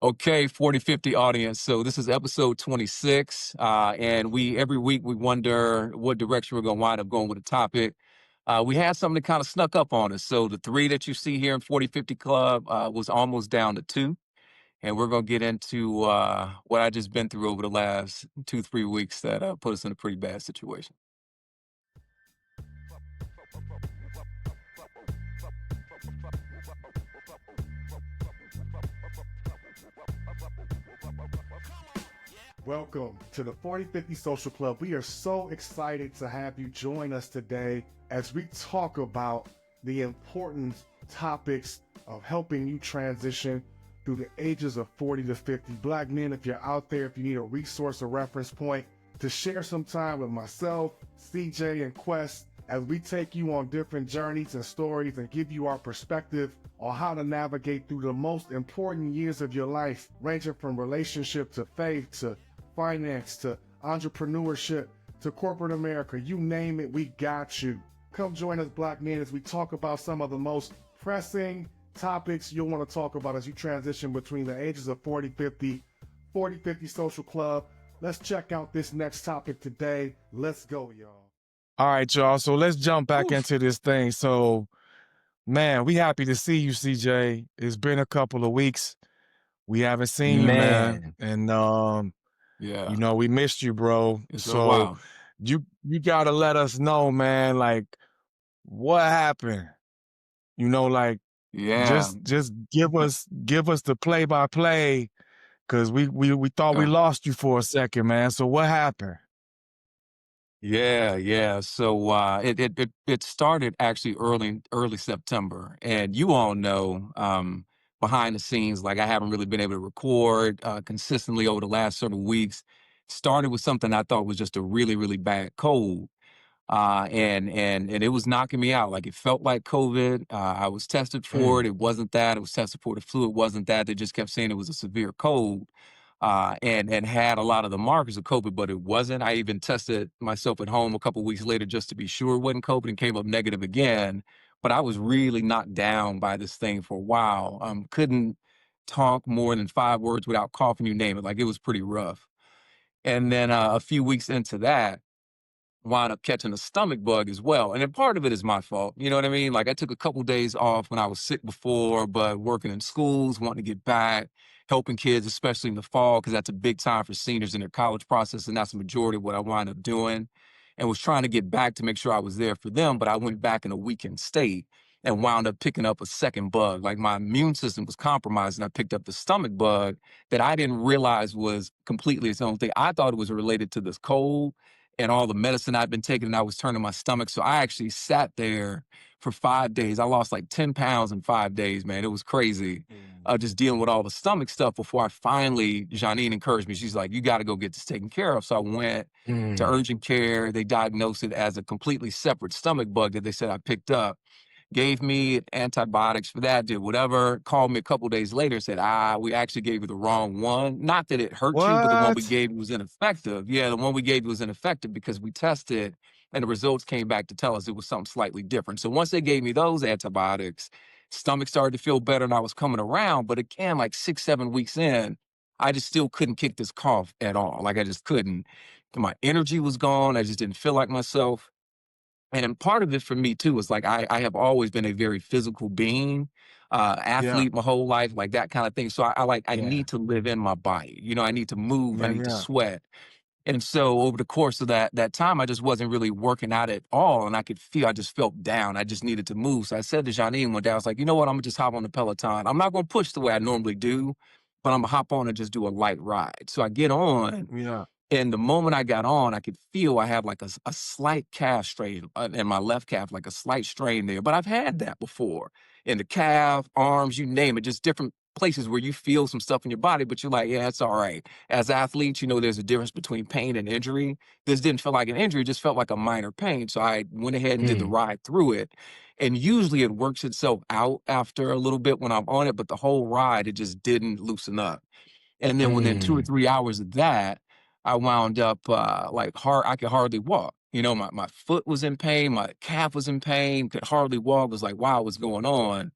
Okay, 4050 audience. So this is episode 26. And every week we wonder what direction we're gonna wind up going with a topic. We had something that kind of snuck up on us. So the three that you see here in 4050 Club was almost down to two. And we're gonna get into what I just been through over the last 2, 3 weeks that put us in a pretty bad situation. Welcome to the 4050 Social Club. We are so excited to have you join us today as we talk about the important topics of helping you transition through the ages of 40 to 50. Black men, if you're out there, if you need a resource or reference point to share some time with myself, CJ, and Quest as we take you on different journeys and stories and give you our perspective on how to navigate through the most important years of your life, ranging from relationship to faith to finance to entrepreneurship to corporate America. You name it, we got you. Come join us, Black men, as we talk about some of the most pressing topics you'll want to talk about as you transition between the ages of 40-50. 40-50 Social Club. Let's check out this next topic today. Let's go, y'all. All right, y'all. So let's jump back Oof. into this thing. So, man, we happy to see you, CJ. It's been a couple of weeks. We haven't seen you, man. And Yeah. you know, we missed you, bro. It's been a So while. you gotta let us know, man, like what happened. You know, like Yeah. just give us the play by play, cause we thought we lost you for a second, man. So what happened? Yeah. So it started actually early September, and you all know behind the scenes, like I haven't really been able to record consistently over the last several weeks. Started with something I thought was just a really bad cold, and it was knocking me out. Like it felt like COVID. I was tested for it. It wasn't that. It was tested for the flu. It wasn't that. They just kept saying it was a severe cold. And had a lot of the markers of COVID, but it wasn't. I even tested myself at home a couple weeks later just to be sure it wasn't COVID and came up negative again. But I was really knocked down by this thing for a while. Couldn't talk more than 5 words without coughing, you name it. Like it was pretty rough. And then a few weeks into that, wound up catching a stomach bug as well. And then part of it is my fault. You know what I mean? Like I took a couple days off when I was sick before, but working in schools, wanting to get back, helping kids, especially in the fall, because that's a big time for seniors in their college process. And that's the majority of what I wound up doing. And was trying to get back to make sure I was there for them. But I went back in a weakened state and wound up picking up a second bug. Like my immune system was compromised and I picked up the stomach bug that I didn't realize was completely its own thing. I thought it was related to this cold and all the medicine I'd been taking, and I was turning my stomach. So I actually sat there for 5 days. I lost like 10 pounds in 5 days, man. It was crazy. Just dealing with all the stomach stuff before I finally, Janine encouraged me. She's like, you got to go get this taken care of. So I went to urgent care. They diagnosed it as a completely separate stomach bug that they said I picked up. Gave me antibiotics for that, did whatever, called me a couple days later, said, we actually gave you the wrong one. Not that it hurt you, but the one we What? gave you was ineffective. Yeah, the one we gave you was ineffective because we tested and the results came back to tell us it was something slightly different. So once they gave me those antibiotics, stomach started to feel better and I was coming around. But again, like 6, 7 weeks in, I just still couldn't kick this cough at all. Like I just couldn't. My energy was gone. I just didn't feel like myself. And part of it for me too is like I have always been a very physical being, Yeah. athlete my whole life, like that kind of thing. So I Yeah. need to live in my body. You know, I need to move, I need to Yeah. sweat. And so over the course of that time, I just wasn't really working out at all. And I just felt down. I just needed to move. So I said to Janine one day, I was like, you know what? I'm gonna just hop on the Peloton. I'm not gonna push the way I normally do, but I'm gonna hop on and just do a light ride. So I get on, Yeah. and the moment I got on, I could feel I have like a slight calf strain in my left calf, like a slight strain there. But I've had that before in the calf, arms, you name it, just different places where you feel some stuff in your body, but you're like, yeah, it's all right. As athletes, you know, there's a difference between pain and injury. This didn't feel like an injury, it just felt like a minor pain. So I went ahead and did the ride through it. And usually it works itself out after a little bit when I'm on it, but the whole ride, it just didn't loosen up. And then within 2 or 3 hours of that, I wound up I could hardly walk. You know, my foot was in pain, my calf was in pain, could hardly walk. It was like, wow, what's going on?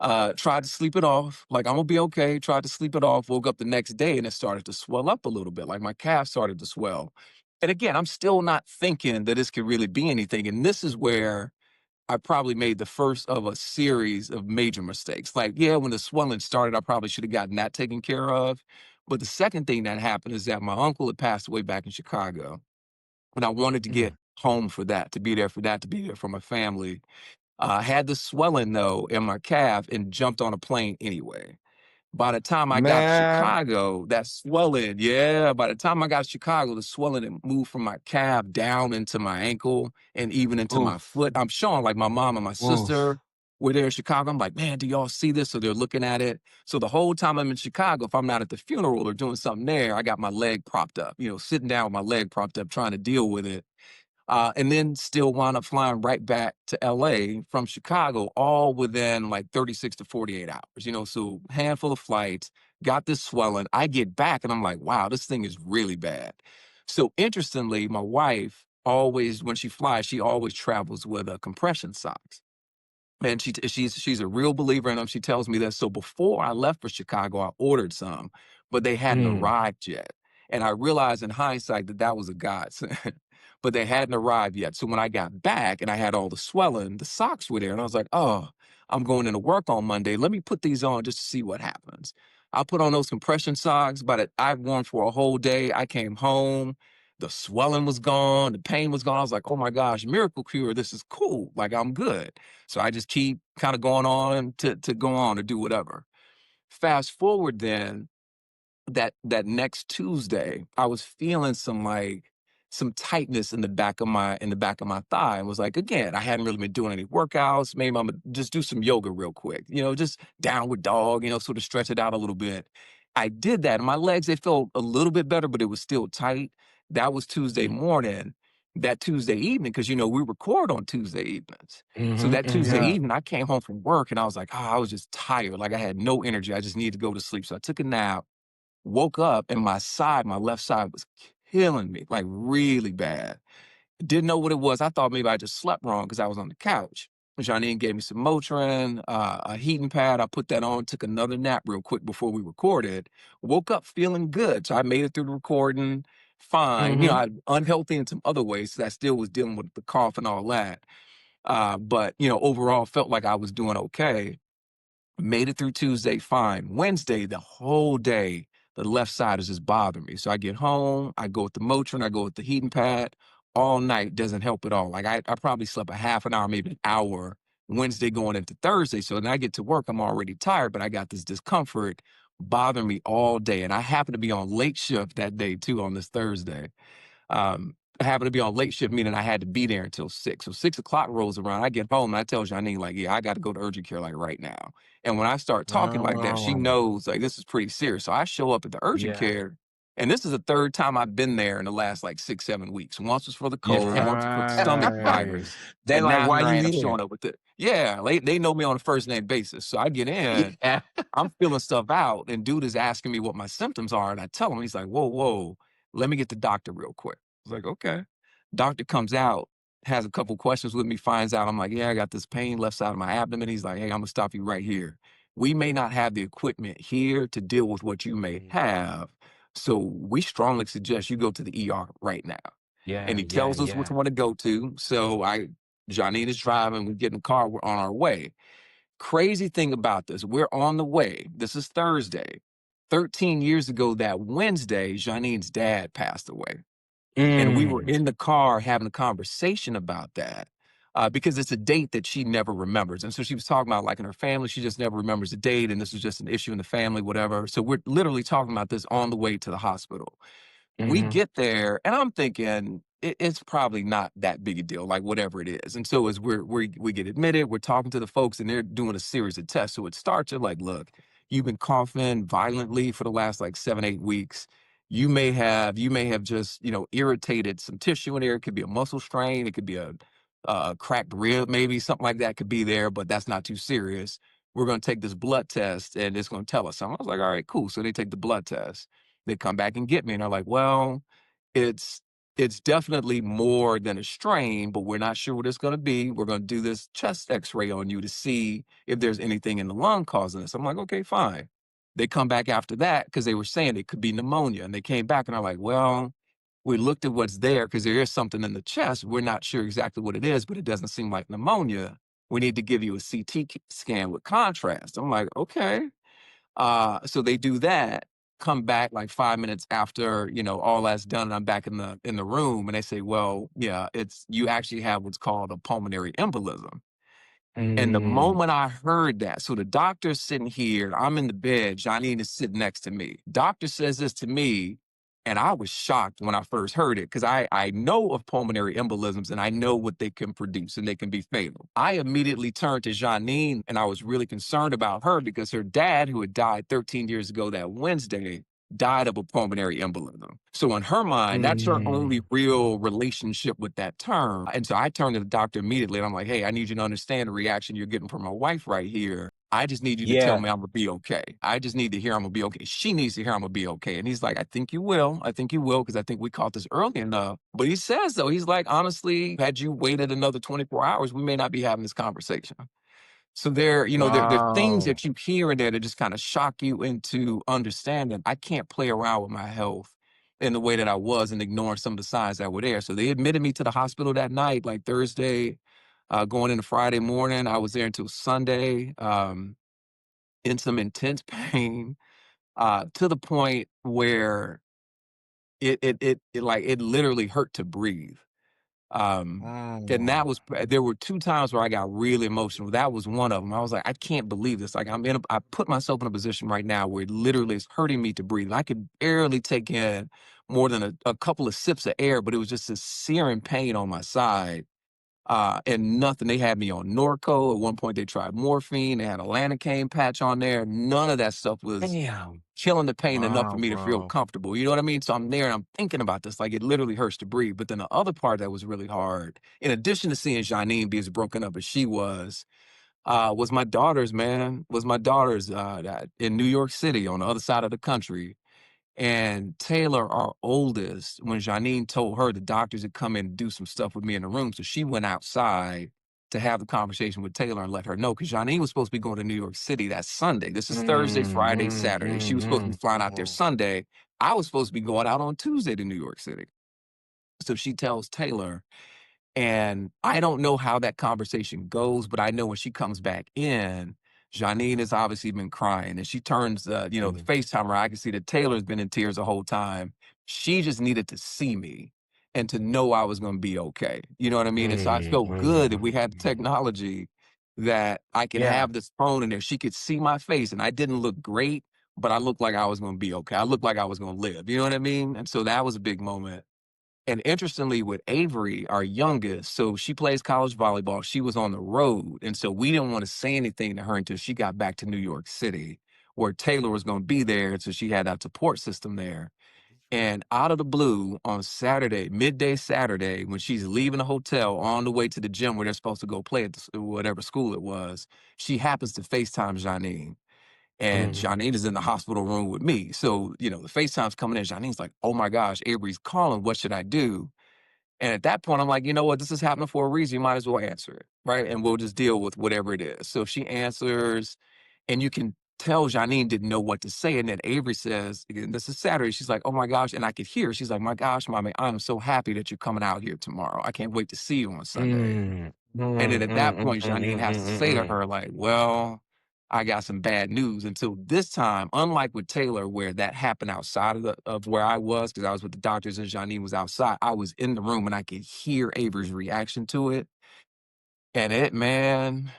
Tried to sleep it off, like, "I'm gonna be okay," tried to sleep it off, woke up the next day, and it started to swell up a little bit, like, my calf started to swell. And again, I'm still not thinking that this could really be anything, and this is where I probably made the first of a series of major mistakes. Like, yeah, when the swelling started, I probably should have gotten that taken care of. But the second thing that happened is that my uncle had passed away back in Chicago, and I wanted to Mm. get home for that, to be there for that, to be there for my family. Had the swelling though in my calf and jumped on a plane anyway. By the time I got to Man, Chicago, that swelling, yeah, by the time I got to Chicago, the swelling had moved from my calf down into my ankle and even into my oof, foot. I'm showing like my mom and my sister oof. were there in Chicago. I'm like, man, do y'all see this? So they're looking at it. So the whole time I'm in Chicago, if I'm not at the funeral or doing something there, I got my leg propped up, sitting down with my leg propped up, trying to deal with it. And then still wound up flying right back to LA from Chicago, all within like 36 to 48 hours, so handful of flights, got this swelling. I get back and I'm like, wow, this thing is really bad. So interestingly, my wife always, when she flies, she always travels with a compression socks. And she's a real believer in them. She tells me that. So before I left for Chicago, I ordered some, but they hadn't Mm. arrived yet. And I realized in hindsight that that was a godsend, but they hadn't arrived yet. So when I got back and I had all the swelling, the socks were there, and I was like, "Oh, I'm going into work on Monday. Let me put these on just to see what happens." I put on those compression socks, but I wore 'em for a whole day. I came home, the swelling was gone, the pain was gone. I was like, "Oh my gosh, miracle cure! This is cool. Like I'm good." So I just keep kind of going on to go on to do whatever. Fast forward then, that next Tuesday, I was feeling some tightness in the back of my thigh. And was like, again, I hadn't really been doing any workouts. Maybe I'm gonna just do some yoga real quick, just downward dog, sort of stretch it out a little bit. I did that, and my legs, they felt a little bit better, but it was still tight. That was Tuesday Mm. morning. That Tuesday evening, because we record on Tuesday evenings. So Mhm, that Tuesday mhm. Yeah. evening, I came home from work and I was like, I was just tired. Like I had no energy. I just needed to go to sleep. So I took a nap, woke up, and my left side was killing me, like really bad. Didn't know what it was. I thought maybe I just slept wrong because I was on the couch. Janine gave me some Motrin, a heating pad. I put that on, took another nap real quick before we recorded. Woke up feeling good. So I made it through the recording fine. Mhm. I unhealthy in some other ways. So I still was dealing with the cough and all that. But overall felt like I was doing okay. Made it through Tuesday fine. Wednesday, the whole day, the left side is just bothering me. So I get home, I go with the Motrin, I go with the heating pad. All night doesn't help at all. Like I probably slept a half an hour, maybe an hour Wednesday going into Thursday. So then I get to work, I'm already tired, but I got this discomfort bothering me all day. And I happen to be on late shift that day too on this Thursday. I happened to be on late shift, meaning I had to be there until 6. So 6 o'clock rolls around. I get home and I tell Janine, like, yeah, I got to go to urgent care like right now. And when I start talking like that, she Oh, knows like this is pretty serious. So I show up at the urgent yeah. care. And this is the third time I've been there in the last like 6, 7 weeks. Once was for the cold, Yeah. once was for the stomach Right. virus. They're And like, now why here I you am here? showing up with it. Yeah, they know me on a first name basis. So I get in, Yeah. I'm feeling stuff out, and dude is asking me what my symptoms are, and I tell him, he's like, "Whoa, whoa, let me get the doctor real quick." I was like, "Okay." Doctor comes out, has a couple questions with me, finds out I'm like, "Yeah, I got this pain left side of my abdomen." He's like, "Hey, I'm gonna stop you right here. We may not have the equipment here to deal with what you may Mm. have, so we strongly suggest you go to the ER right now." And Yeah, he yeah, tells us which yeah. one to go to. So Johnny is driving, we get in the car, we're on our way. Crazy thing about this, we're on the way. This is Thursday. 13 years ago that Wednesday, Janine's dad passed away. And we were Mm. in the car having a conversation about that because it's a date that she never remembers. And so she was talking about, like, in her family, she just never remembers the date. And this was just an issue in the family, whatever. So we're literally talking about this on the way to the hospital. We Mhm. get there, and I'm thinking it's probably not that big a deal, like whatever it is. And so as we get admitted, we're talking to the folks, and they're doing a series of tests. So it starts at like, look, you've been coughing violently for the last like 7, 8 weeks. You may have just irritated some tissue in there. It could be a muscle strain. It could be a cracked rib, maybe something like that could be there, but that's not too serious. We're going to take this blood test, and it's going to tell us something. I was like, all right, cool. So they take the blood test. They come back and get me, and they're like, "Well, it's It's definitely more than a strain, but we're not sure what it's gonna be. We're gonna do this chest X-ray on you to see if there's anything in the lung causing this." I'm like, "Okay, fine." They come back after that because they were saying it could be pneumonia, and they came back and I'm like, "Well, we looked at what's there because there is something in the chest. We're not sure exactly what it is, but it doesn't seem like pneumonia. We need to give you a CT scan with contrast." I'm like, "Okay." So they do that, come back like 5 minutes after, all that's done, and I'm back in the room, and they say, "Well, yeah, it's you actually have what's called a pulmonary embolism." And the Mm. moment I heard that, so the doctor's sitting here, I'm in the bed, Janine is sitting next to me. Doctor says this to me, and I was shocked when I first heard it because I know of pulmonary embolisms and I know what they can produce and they can be fatal. I immediately turned to Janine and I was really concerned about her because her dad, who had died 13 years ago that Wednesday, died of a pulmonary embolism. So in her mind, that's her only Mm. real relationship with that term. And so I turned to the doctor immediately and I'm like, "Hey, I need you to understand the reaction you're getting from my wife right here. I just need you to tell Yeah. me I'm gonna be okay. I just need to hear I'm gonna be okay. She needs to hear I'm gonna be okay." And he's like, "I think you will. I think you will, because I think we caught this early enough." But he says, though, he's like, "Honestly, had you waited another 24 hours, we may not be having this conversation." So there are things Wow. that you hear in there that just kind of shock you into understanding I can't play around with my health in the way that I was and ignoring some of the signs that were there. So they admitted me to the hospital that night, like Thursday, going into Friday morning. I was there until Sunday, in some intense pain, to the point where it literally hurt to breathe. Um, and that Wow. was there were 2 times where I got really emotional. That was one of them. I was like, "I can't believe this." Like, I put myself in a position right now where it literally is hurting me to breathe. I could barely take in more than a couple of sips of air, but it was just this searing pain on my side, and nothing. They had me on Norco. At one point, they tried morphine. They had a Lanacane patch on there. None of that stuff was Damn. killing the pain enough for Wow, me to feel bro. comfortable, you know what I mean? So I'm there and I'm thinking about this, like, it literally hurts to breathe. But then the other part that was really hard, in addition to seeing Janine be as broken up as she was my daughters, man, was my daughters, that in New York City on the other side of the country. And Taylor, our oldest, when Janine told her the doctors had come in and do some stuff with me in the room, so she went outside to have the conversation with Taylor and let her know, because Janine was supposed to be going to New York City that Sunday. This is Thursday, Mm, Friday, mm, Saturday. She was supposed to be mm, flying out there mm, Sunday. I was supposed to be going out on Tuesday to New York City. So she tells Taylor, and I don't know how that conversation goes, but I know when she comes back in, Janine has obviously been crying, and she turns, the mm, FaceTime her. I can see that Taylor's been in tears the whole time. She just needed to see me and to know I was going to be okay. You know what I mean? And so I mm, felt good that we had the mm. technology that I could Yeah. have this phone in there. She could see my face, and I didn't look great, but I looked like I was going to be okay. I looked like I was going to live. You know what I mean? And so that was a big moment. And interestingly, with Avery, our youngest, so she plays college volleyball. She was on the road. And so we didn't want to say anything to her until she got back to New York City, where Taylor was going to be there. So she had that support system there. And out of the blue on Saturday, midday Saturday, when she's leaving the hotel on the way to the gym where they're supposed to go play at whatever school it was, she happens to FaceTime Janine. And Mm, Janine is in the hospital room with me. So, the FaceTime's coming in. Janine's like, "Oh my gosh, Avery's calling. What should I do?" And at that point, I'm like, "You know what? This is happening for a reason. You might as well answer it. Right. And we'll just deal with whatever it is." So she answers, and you can tell Janine didn't know what to say. And then Avery says, again, this is Saturday. She's like, "Oh my gosh." And I could hear, she's like, "My gosh, mommy, I'm so happy that you're coming out here tomorrow. I can't wait to see you on Sunday." mm, mm, And then mm, at that mm, point, mm, Janine mm, has to mm, say to mm. her, like, "Well, I got some bad news." Until this time, unlike with Taylor, where that happened outside of where I was, because I was with the doctors and Janine was outside, I was in the room and I could hear Avery's reaction to it. And man,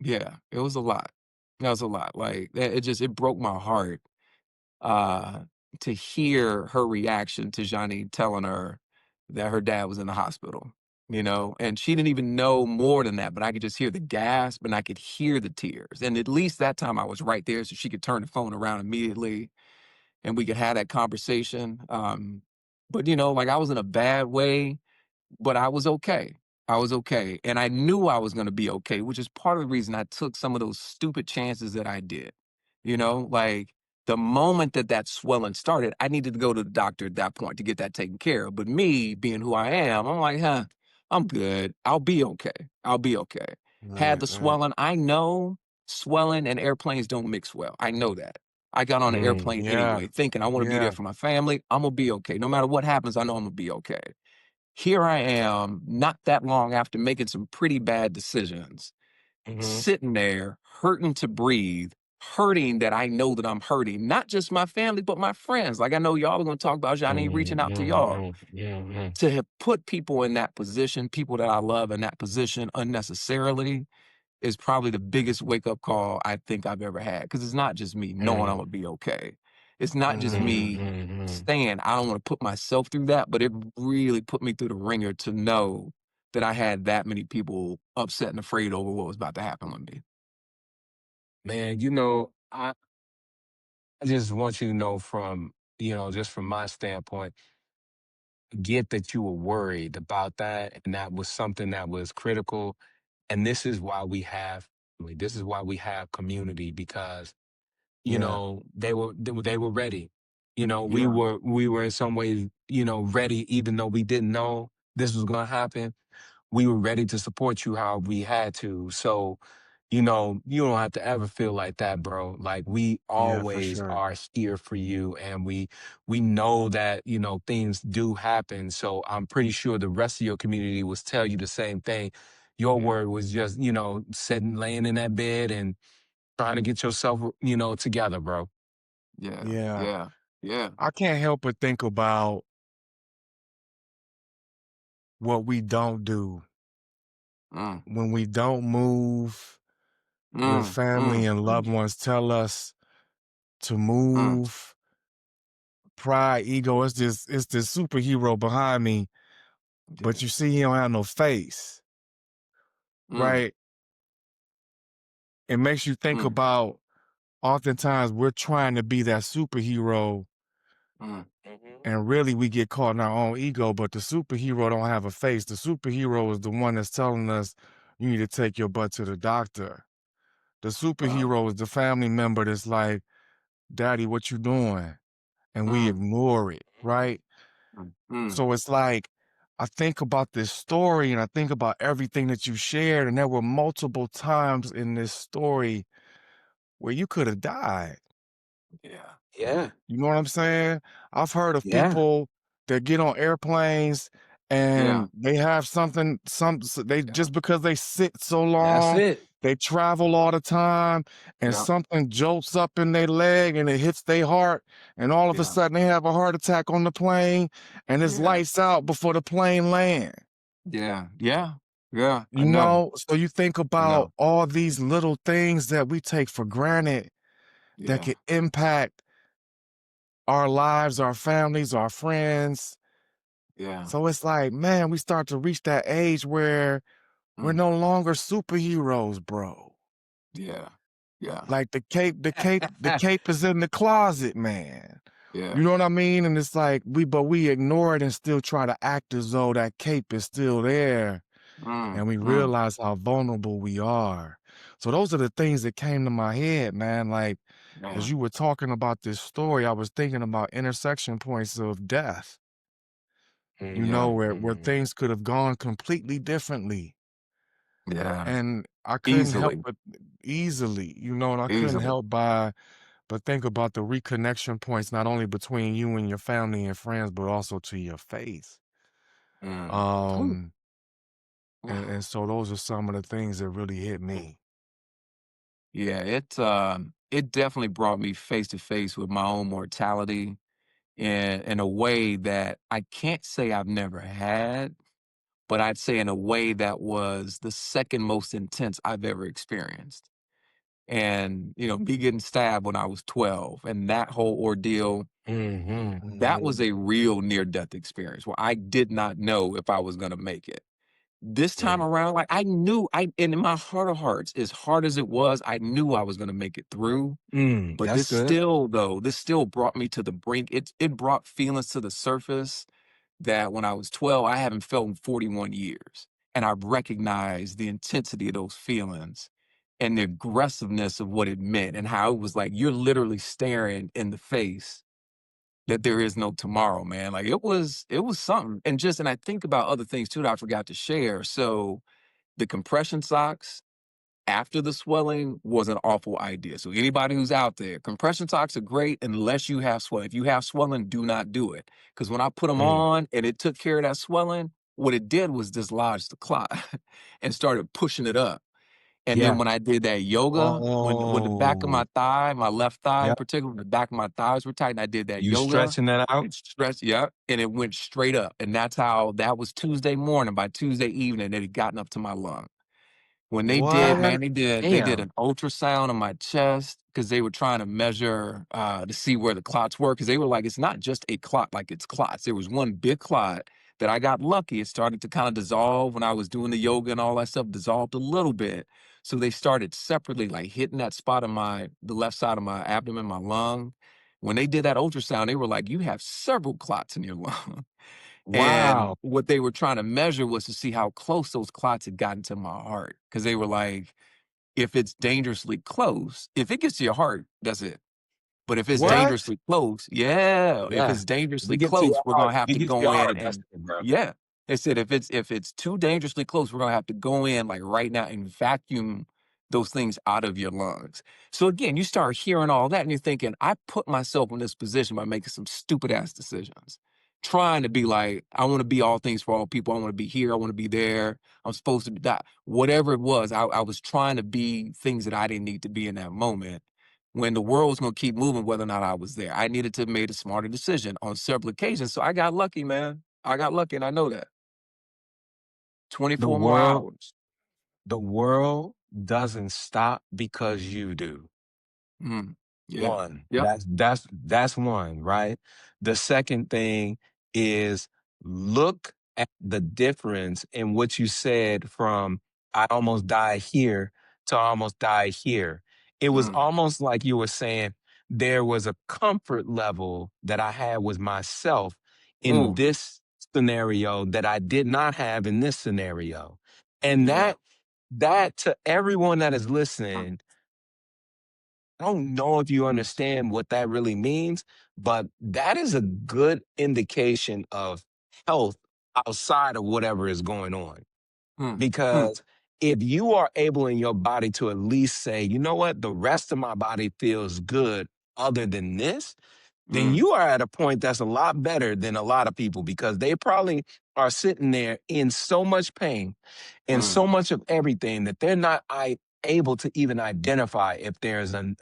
yeah, it was a lot. That was a lot. Like, it broke my heart, uh, to hear her reaction to Johnny telling her that her dad was in the hospital, and she didn't even know more than that, but I could just hear the gasp and I could hear the tears. And at least that time I was right there so she could turn the phone around immediately and we could have that conversation. But like I was in a bad way, but I was okay. I was okay. And I knew I was going to be okay, which is part of the reason I took some of those stupid chances that I did. Like The moment that that swelling started, I needed to go to the doctor at that point to get that taken care of. But me being who I am, I'm like, huh, I'm good. I'll be okay. I'll be okay. Had Right, the right. swelling, I know swelling and airplanes don't mix well. I know that. I got on an airplane Yeah, anyway, thinking I want to be there yeah. for my family. I'm gonna be okay. No matter what happens, I know I'm gonna be okay. Here I am, not that long after making some pretty bad decisions, Mhm. sitting there hurting to breathe, hurting that I know that I'm hurting, not just my family, but my friends. Like I know y'all are gonna talk about Johnny reaching Mhm, out to y'all. mhm, mhm. To have put people in that position, people that I love in that position unnecessarily is probably the biggest wake up call I think I've ever had. Because it's not just me knowing I'm Mm, gonna be okay. It's not just mm, me mhm. saying I don't want to put myself through that, but it really put me through the ringer to know that I had that many people upset and afraid over what was about to happen with me. Man, I just want you to know from, just from my standpoint, get that you were worried about that, and that was something that was critical. And this is why we have family. This is why we have community because, Yeah. they were ready. We Yeah, were in some ways, ready, even though we didn't know this was gonna happen. We were ready to support you how we had to. So, you don't have to ever feel like that, bro. Like we Yeah, for always sure. are here for you and we know that, things do happen. So I'm pretty sure the rest of your community will tell you the same thing. Your Yeah. word was just, sitting laying in that bed and trying to get yourself, together, bro. yeah, Yeah. yeah, yeah. I can't help but think about what we don't do Mm, when we don't move when mm, family mm, and loved mm, ones tell us to mm. move. Pride, ego, it's this superhero behind me, but Yeah. you see he don't have no face, Mm, right? It makes you think mm, about oftentimes we're trying to be that superhero mm. and really we get caught in our own ego, but the superhero don't have a face. The superhero is the one that's telling us you need to take your butt to the doctor. The Wow. superhero is the family member that's like, Daddy, what you doing? And we Mm, ignore it, right? mm, mm. So it's like, I think about this story and I think about everything that you shared, and there were multiple times in this story where you could have died. Yeah. Yeah. You know what I'm saying? I've heard of Yeah. people that get on airplanes Yeah. and they have they Yeah. just because they sit so That's long, it. they travel all the time, and Yeah. something jolts up in their leg and it hits their heart, and all of a Yeah. sudden they have a heart attack on the plane, and it's Yeah. lights out before the plane land. Yeah. Yeah. Yeah. I You know. know, so you think I about know. all these little things that we take for granted that Yeah. could impact our lives, our families, our friends. Yeah. So it's like, man, we start to reach that age where we're Mm. no longer superheroes, bro. Yeah. Yeah. Like the cape is in the closet, man. Yeah. You know what I mean? And it's like we ignore it and still try to act as though that cape is still there. Mm. And we Mm. realize how vulnerable we are. So those are the things that came to my head, man. Like as Yeah. you were talking about this story, I was thinking about intersection points of death, Yeah. where things could have gone completely differently. Yeah. And I couldn't help Easily. but easily, and I couldn't Easily. help but think about the reconnection points not only between you and your family and friends, but also to your faith. Mm. Ooh. Um, and so those are some of the things that really hit me. Yeah, it definitely brought me face to face with my own mortality in a way that I can't say I've never had, but I'd say in a way that was the second most intense I've ever experienced. And, me getting stabbed when I was 12 and that whole ordeal, Mhm. that was Mhm. a real near death experience where I did not know if I was going to make it. This time Mm. around, like I knew and in my heart of hearts, as hard as it was, I knew I was going to make it through. But That's good. this still brought me to the brink. It brought feelings to the surface that when I was 12, I haven't felt in 41 years. And I've recognized the intensity of those feelings. and the aggressiveness of what it meant and how it was like you're literally staring in the face that there is no tomorrow, man. Like it was something. And I think about other things too that I forgot to share. So the compression socks after the swelling was an awful idea. So anybody who's out there, compression socks are great unless you have swelling. If you have swelling, do not do it. Because when I put them Mm. on and it took care of that swelling, what it did was dislodge the clot and started pushing it up. And then Yeah. when I did that yoga, when the back of Oh, my thigh, my left thigh in yeah. particular, the back of my thighs were tight, and I did that You yoga, stretching that out? it stretched, yeah, and it went straight up. And that's how that was Tuesday morning. By Tuesday evening, it had gotten up to my lung. When they did, What? man, they did Damn. an ultrasound on my chest because they were trying to measure, to see where the clots were. Because they were like, "It's not just a clot, like, it's clots." There was one big clot that I got lucky, it started to kinda dissolve when I was doing the yoga and all that stuff, dissolved a little bit. So they started separately, like, hitting that spot on the left side of my abdomen, my lung. When they did that ultrasound, they were like, "You have several clots in your lung." And Wow. what they were trying to measure was to see how close those clots had gotten to my heart, because they were like, if it's dangerously close, if it gets to your heart, that's it. But if it's What? dangerously close, yeah, if Yeah. it's If it dangerously get to close, your we're heart, gonna have if to it get to go your in heart, that's and it, bro. yeah. They said if it's too dangerously close, we're gonna have to go in like right now and vacuum those things out of your lungs. So again, you start hearing all that and you're thinking, I put myself in this position by making some stupid ass decisions. Trying to be like, I want to be all things for all people. I want to be here. I want to be there. I'm supposed to be that. Whatever it was, I was trying to be things that I didn't need to be in that moment when the world was gonna keep moving whether or not I was there. I needed to have made a smarter decision on several occasions. So I got lucky, man. I got lucky and I know that. The 24 more world hours. the world doesn't stop because you do. Mm. Yeah. One, Yep. that's one, right? The second thing is look at the difference in what you said from I almost died here to I almost died here. It was Mm. almost like you were saying there was a comfort level that I had with myself in Ooh. this scenario that I did not have in this scenario. And Yeah. that to everyone that is listening, I don't know if you understand what that really means, but that is a good indication of health outside of whatever is going on. Mm. Mm. Because if you are able in your body to at least say, you know what, the rest of my body feels good other than this, then Mm. you are at a point that's a lot better than a lot of people because they probably are sitting there in so much pain and Mm. so much of everything that they're not able to even identify if there's an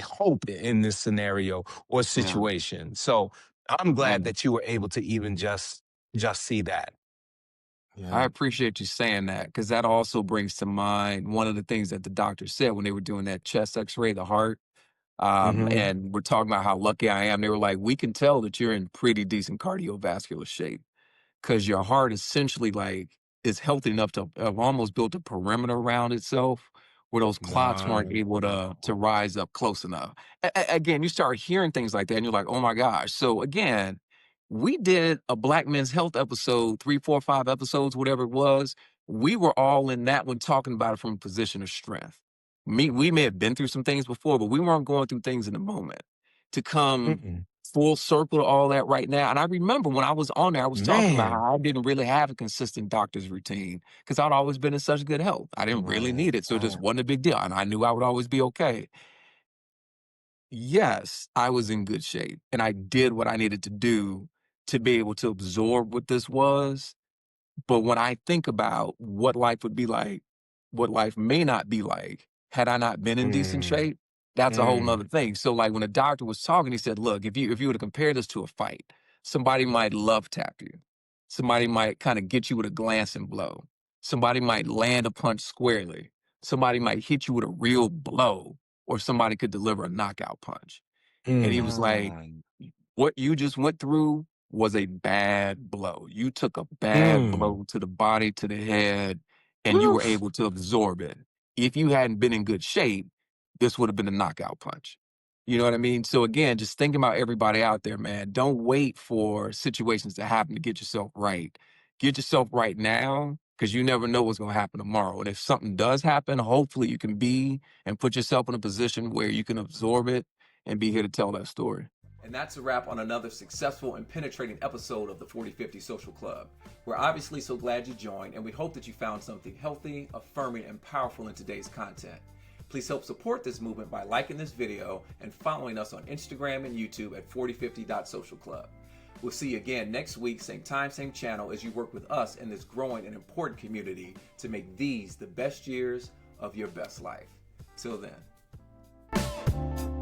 hope in this scenario or Yeah. situation. So I'm glad Man. that you were able to even just see that. I Yeah. appreciate you saying that because that also brings to mind one of the things that the doctor said when they were doing that chest x-ray, the heart. Hmm. And we're talking about how lucky I am. They were like, we can tell that you're in pretty decent cardiovascular shape. 'Cause your heart essentially, like, is healthy enough to have almost built a perimeter around itself where those clots weren't able to Wow. rise up close enough. Again, you start hearing things like that, and you're like, "Oh my gosh." So, again, we did a Black Men's Health episode, 3, 4, 5 episodes, whatever it was. We were all in that one talking about it from a position of strength. We may have been through some things before, but we weren't going through things in the moment. To come Mm-mm. full circle to all that right now. And I remember when I was on there, I was talking about Man. how I didn't really have a consistent doctor's routine because I'd always been in such good health. I didn't really Right. need it. So it just Right. wasn't a big deal. And I knew I would always be okay. Yes, I was in good shape and I did what I needed to do to be able to absorb what this was. But when I think about what life would be like, what life may not be like, had I not been in decent Mm. shape, that's a whole Mm. nother thing. So like when the doctor was talking, he said, look, if you were to compare this to a fight, somebody might love tap you. Somebody might kind of get you with a glancing blow. Somebody might land a punch squarely. Somebody might hit you with a real blow, or somebody could deliver a knockout punch. And he was Mm. like, what you just went through was a bad blow. You took a bad Mm. blow to the body, to the head, and you were Oof. able to absorb it. If you hadn't been in good shape, this would have been a knockout punch. You know what I mean? So again, just thinking about everybody out there, man. Don't wait for situations to happen to get yourself right. Get yourself right now because you never know what's going to happen tomorrow. And if something does happen, hopefully you can be and put yourself in a position where you can absorb it and be here to tell that story. And that's a wrap on another successful and penetrating episode of the 4050 Social Club. We're obviously so glad you joined, and we hope that you found something healthy, affirming, and powerful in today's content. Please help support this movement by liking this video and following us on Instagram and YouTube at 4050.socialclub. We'll see you again next week, same time, same channel, as you work with us in this growing and important community to make these the best years of your best life. Till then.